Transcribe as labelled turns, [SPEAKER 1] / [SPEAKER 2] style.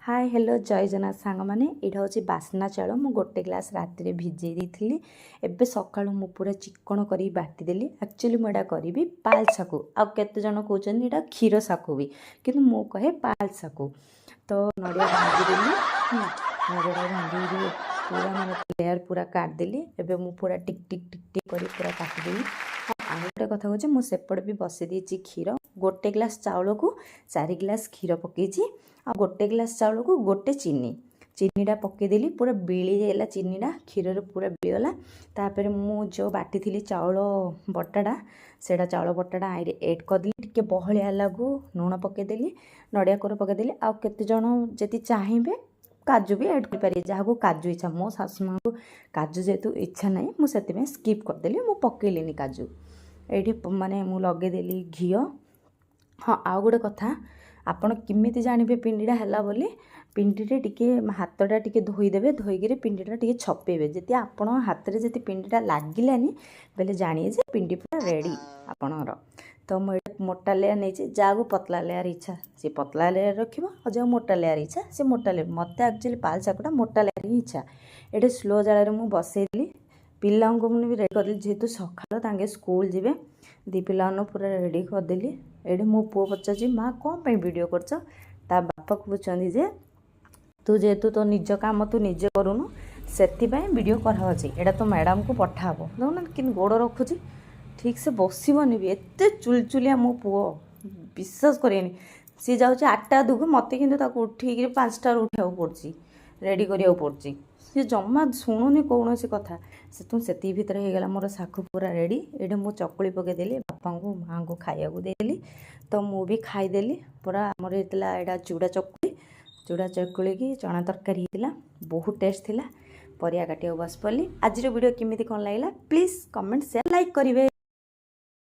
[SPEAKER 1] Hi hello जय जगन्नाथ सांग मैंने यहाँ हूँ बास्ना चाउल मु गोटे ग्लास राति भिजे देती एवं सका मु पूरा चिक्कण कर बाटीदेली एक्चुअली मुझे करी पाल साकू आउ केते जन कहते यहाँ क्षीर साकू भी किंतु मु कहे पाल साकू। तो नड़िया भांगीदेली नड़िया भांगी पूरा मैंने लेयर पूरा काटदेली एवं मु पूरा टिक टिक टिक टिक कर पूरा काटिदेली। आउ गोटे कथा कहूँ मुझे भी बसई देती क्षीर गोटे ग्लास चाउल को 4 गिलास क्षीर पकई आ गोटे ग्लास चाउल को गोटे चीनीटा पकईदेली पूरा बिलीगला चीनीटा क्षीर पूरा बिलीगला। तापर मु जो बाटी थी चाउल बटाटा से चाउल बटाटा आईरे एड करदेली टे बहलिया लागू लुण पकईदेली नड़िया कोर पकईदेली आउ केते जण जदि चाहिए काजू भी एड कर जहाँ काजू इच्छा मो शाशु माँ को काजू जेहेतु इच्छा ना मुझे स्किप करदेली मु पकईलिनी काजू ये माने मु लगेदेली घी। हाँ आउ गोटे कथा आपण किमिति जानबे पिंडीटा हैला बोली पिंडीटे टिके हाथटा टिके धोईदेवे धोईकी पिंडीटा टिके छपेबे जति आपण हाथ रे जति पिंडीटा लागिलानी बेले जानिए जे पिंडी पूरा रेडी आपणर। तो मुझे मोटा लेयर नहीं जहाँ पतला लेयर इच्छा सी पतला लेयर रखिबो और जहाँ मोटा लेयर इच्छा से मोटा लेयर मत एक्चुअली पाल साकूटा मोटा लेयर ही इच्छा। ये स्लो जाल में बसईली पिला भी रेडी करदेली जेहेतु सकाल तांगे स्कूल जीवे दी पिला पूरा रेडी करदेली। ये मो पुओ पचार माँ कौन पे वीडियो कर बापा को पूछती जे तू जेहेतु तो निज काम तू निजे करूनु से वीडियो कराची एटा तो मैडम को पठाब देखना कि गोड़ रखुची ठीक से बसबनी भी एत चुलचुलिया मो पुओ विश्वास करेनि सी जाऊँ 8टा दुगु मत कि उठिक 5टार उठा पड़ी रेडी करा पड़ी सी जमा शुणुनि कौन कथा से भितर होगा मोर साकू पूरा रेडी। ये मुझे चकुली पकईदेली बापा को माँ को खाया देली तो मु भी खाईदेली पूरा आमर ये चूड़ा चकुली की चना तरकारी होता बहुत टेस्ट थिला परिया काटिया बस पड़ी। आज वीडियो केमिति कौन लगा प्लीज कमेंट शेयर लाइक करेंगे।